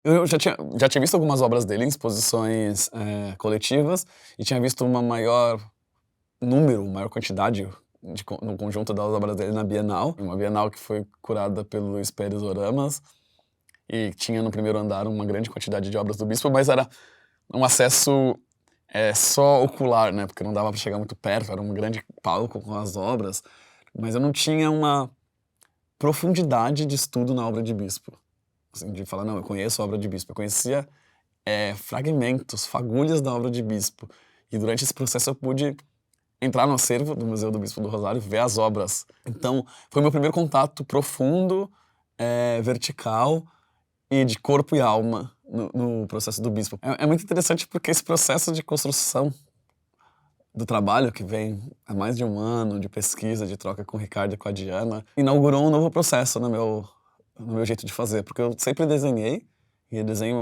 Eu já tinha visto algumas obras dele em exposições, coletivas, e tinha visto uma maior maior quantidade no conjunto das obras dele na Bienal, uma Bienal que foi curada pelo Luiz Pérez Oramas, e tinha no primeiro andar uma grande quantidade de obras do Bispo, mas era um acesso só ocular, né? Porque não dava para chegar muito perto, era um grande palco com as obras, mas eu não tinha uma profundidade de estudo na obra de Bispo. Assim, de falar, não, eu conheço a obra de Bispo. Eu conhecia fragmentos, fagulhas da obra de Bispo. E durante esse processo eu pude entrar no acervo do Museu do Bispo do Rosário, ver as obras. Então, foi meu primeiro contato profundo, vertical e de corpo e alma no processo do Bispo. É muito interessante porque esse processo de construção do trabalho, que vem há mais de um ano, de pesquisa, de troca com o Ricardo e com a Diana, inaugurou um novo processo no meu jeito de fazer, porque eu sempre desenhei, e desenho é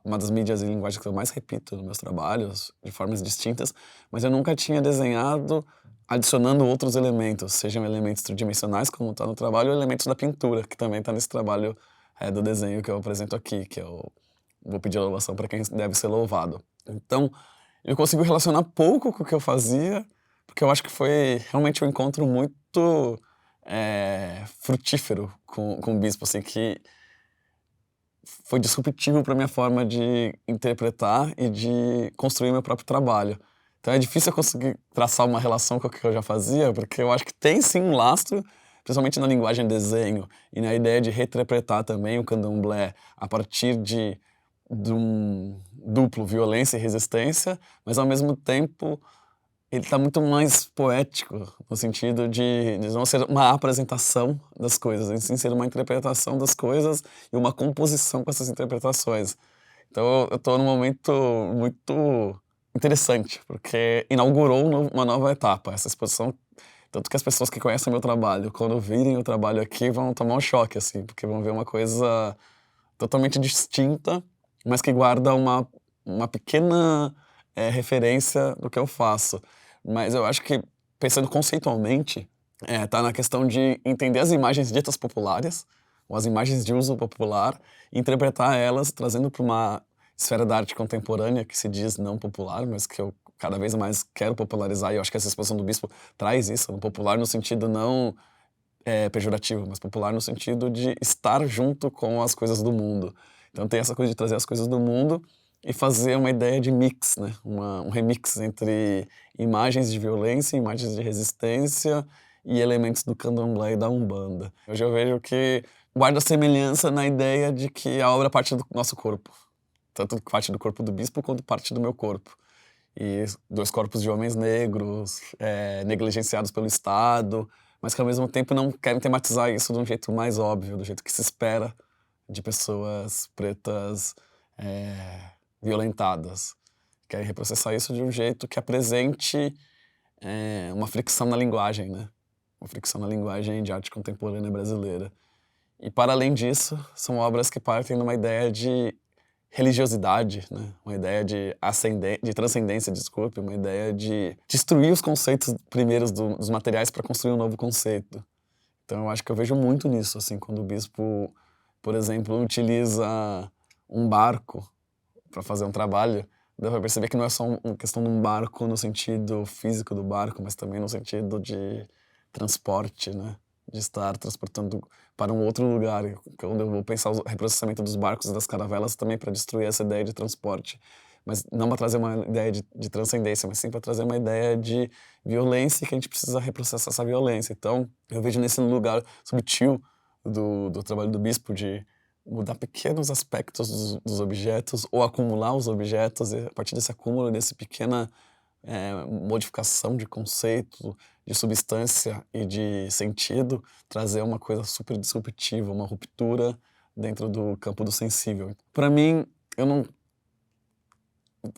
uma das mídias e linguagens que eu mais repito nos meus trabalhos, de formas distintas, mas eu nunca tinha desenhado adicionando outros elementos, sejam elementos tridimensionais, como está no trabalho, ou elementos da pintura, que também está nesse trabalho do desenho que eu apresento aqui, que eu vou pedir louvação para quem deve ser louvado. Então, eu consigo relacionar pouco com o que eu fazia, porque eu acho que foi realmente um encontro muito frutífero com o Bispo, assim, que foi disruptivo para minha forma de interpretar e de construir meu próprio trabalho. Então é difícil eu conseguir traçar uma relação com o que eu já fazia, porque eu acho que tem sim um lastro, principalmente na linguagem desenho e na ideia de reinterpretar também o candomblé a partir de um duplo violência e resistência, mas ao mesmo tempo ele está muito mais poético, no sentido de não ser uma apresentação das coisas, e sim ser uma interpretação das coisas e uma composição com essas interpretações. Então eu estou num momento muito interessante, porque inaugurou uma nova etapa, essa exposição. Tanto que as pessoas que conhecem o meu trabalho, quando virem o trabalho aqui, vão tomar um choque, assim, porque vão ver uma coisa totalmente distinta, mas que guarda uma pequena referência do que eu faço. Mas eu acho que, pensando conceitualmente, tá na questão de entender as imagens ditas populares, ou as imagens de uso popular, e interpretar elas, trazendo para uma esfera da arte contemporânea que se diz não popular, mas que eu cada vez mais quero popularizar, e eu acho que essa exposição do Bispo traz isso, popular no sentido não pejorativo, mas popular no sentido de estar junto com as coisas do mundo. Então tem essa coisa de trazer as coisas do mundo e fazer uma ideia de mix, né? Um remix entre imagens de violência, imagens de resistência e elementos do candomblé e da umbanda. Hoje eu vejo que guarda semelhança na ideia de que a obra parte do nosso corpo. Tanto parte do corpo do Bispo quanto parte do meu corpo. E dois corpos de homens negros, negligenciados pelo Estado, mas que ao mesmo tempo não querem tematizar isso de um jeito mais óbvio, do jeito que se espera de pessoas pretas violentadas. Querem reprocessar isso de um jeito que apresente uma fricção na linguagem, né? Uma fricção na linguagem de arte contemporânea brasileira. E, para além disso, são obras que partem de uma ideia de religiosidade, né? Uma ideia de transcendência, desculpe, uma ideia de destruir os conceitos primeiros dos materiais para construir um novo conceito. Então eu acho que eu vejo muito nisso, assim, quando o Bispo, por exemplo, utiliza um barco para fazer um trabalho, dá para perceber que não é só uma questão de um barco no sentido físico do barco, mas também no sentido de transporte, né? De estar transportando para um outro lugar, onde eu vou pensar o reprocessamento dos barcos e das caravelas também para destruir essa ideia de transporte. Mas não para trazer uma ideia de transcendência, mas sim para trazer uma ideia de violência e que a gente precisa reprocessar essa violência. Então, eu vejo nesse lugar sutil do trabalho do Bispo de mudar pequenos aspectos dos objetos ou acumular os objetos e, a partir desse acúmulo, dessa pequena modificação de conceito, de substância e de sentido, trazer uma coisa super disruptiva, uma ruptura dentro do campo do sensível. Para mim,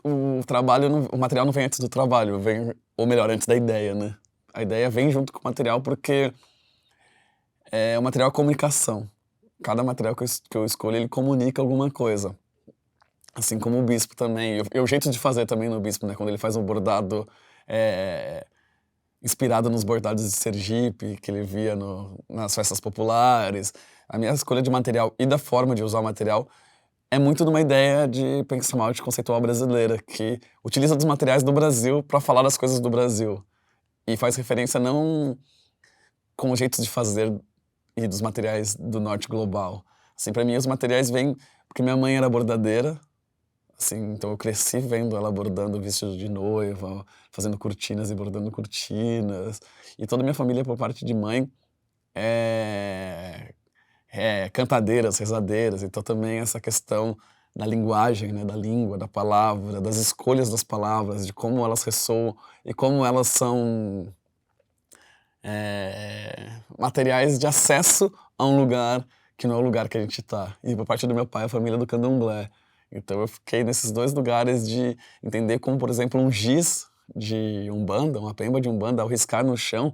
o material não vem antes do trabalho, ou melhor, antes da ideia, né? A ideia vem junto com o material porque o material é comunicação. Cada material que eu escolho, ele comunica alguma coisa. Assim como o Bispo também. E o jeito de fazer também no Bispo, né? Quando ele faz um bordado inspirado nos bordados de Sergipe, que ele via nas festas populares. A minha escolha de material e da forma de usar o material é muito de uma ideia de pensar uma arte conceitual brasileira, que utiliza dos materiais do Brasil para falar das coisas do Brasil. E faz referência não com os jeitos de fazer e dos materiais do norte global. Assim, para mim, os materiais vêm porque minha mãe era bordadeira, assim, então eu cresci vendo ela bordando vestido de noiva, fazendo cortinas e bordando cortinas. E toda a minha família, por parte de mãe, é cantadeiras, rezadeiras. Então também essa questão da linguagem, né, da língua, da palavra, das escolhas das palavras, de como elas ressoam e como elas são materiais de acesso a um lugar que não é o lugar que a gente está. E por parte do meu pai, a família do candomblé. Então eu fiquei nesses dois lugares de entender como, por exemplo, um giz de umbanda, uma pemba de umbanda, ao riscar no chão,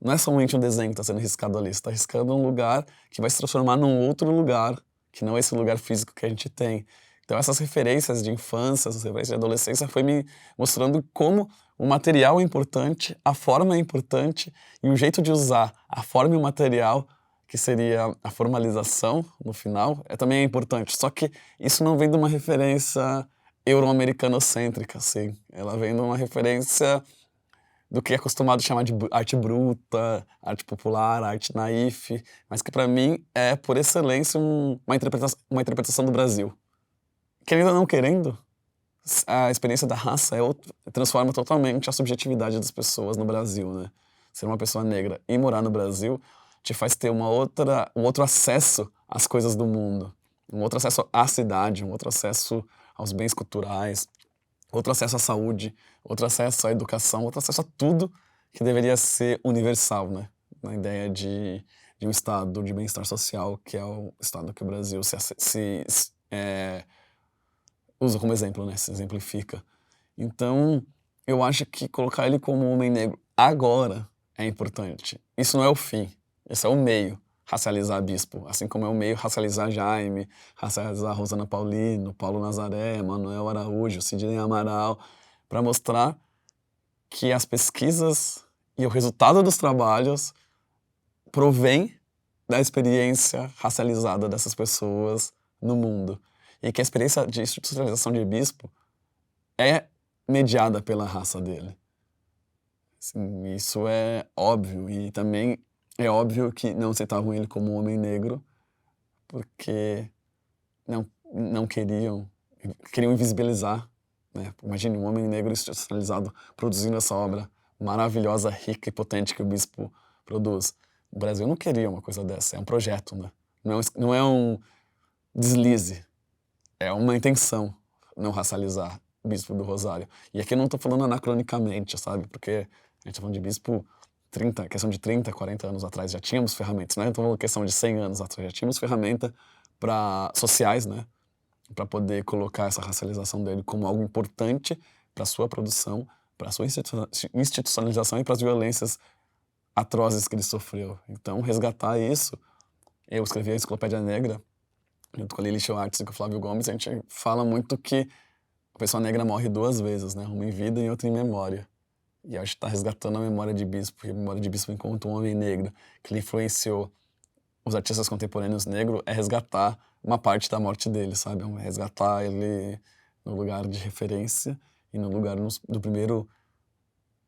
não é somente um desenho que está sendo riscado ali, você está riscando um lugar que vai se transformar num outro lugar, que não é esse lugar físico que a gente tem. Então essas referências de infância, essas referências de adolescência foi me mostrando como o material é importante, a forma é importante e o jeito de usar a forma e o material, que seria a formalização no final, também é importante. Só que isso não vem de uma referência euro-americanocêntrica, assim. Ela vem de uma referência do que é acostumado chamar de arte bruta, arte popular, arte naif, mas que para mim é, por excelência, uma interpretação do Brasil. Querendo ou não querendo, a experiência da raça transforma totalmente a subjetividade das pessoas no Brasil, né? Ser uma pessoa negra e morar no Brasil te faz ter um outro acesso às coisas do mundo, um outro acesso à cidade, um outro acesso aos bens culturais, outro acesso à saúde, outro acesso à educação, outro acesso a tudo que deveria ser universal, né? Na ideia de um estado de bem-estar social, que é o estado que o Brasil usa como exemplo, né? Se exemplifica. Então, eu acho que colocar ele como um homem negro agora é importante. Isso não é o fim, esse é o meio. Racializar bispo, assim como é o meio racializar Jaime, racializar Rosana Paulino, Paulo Nazaré, Manuel Araújo, Sidney Amaral, para mostrar que as pesquisas e o resultado dos trabalhos provém da experiência racializada dessas pessoas no mundo. E que a experiência de institucionalização de bispo é mediada pela raça dele. Assim, isso é óbvio, e também é óbvio que não aceitavam ele como um homem negro porque não queriam invisibilizar, né? Imagine um homem negro institucionalizado produzindo essa obra maravilhosa, rica e potente que o bispo produz. O Brasil não queria uma coisa dessa, é um projeto, né? Não é um deslize, é uma intenção não racializar o bispo do Rosário. E aqui eu não estou falando anacronicamente, sabe? Porque a gente está falando de bispo questão de 30, 40 anos atrás, já tínhamos ferramentas, não é então questão de 100 anos atrás, já tínhamos ferramentas sociais, né? Para poder colocar essa racialização dele como algo importante para sua produção, para sua institucionalização e para as violências atrozes que ele sofreu. Então, resgatar isso, eu escrevi a Enciclopédia Negra, junto com a Lili Schwartz e com o Flávio Gomes, a gente fala muito que a pessoa negra morre duas vezes, né? Uma em vida e outra em memória. E a gente está resgatando a memória de Bispo, e a memória de Bispo enquanto um homem negro, que ele influenciou os artistas contemporâneos negros, é resgatar uma parte da morte dele, sabe? É resgatar ele no lugar de referência e no lugar do primeiro,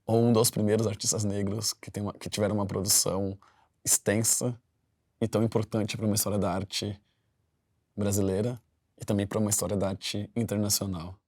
ou um dos primeiros artistas negros que tiveram uma produção extensa e tão importante para uma história da arte brasileira e também para uma história da arte internacional.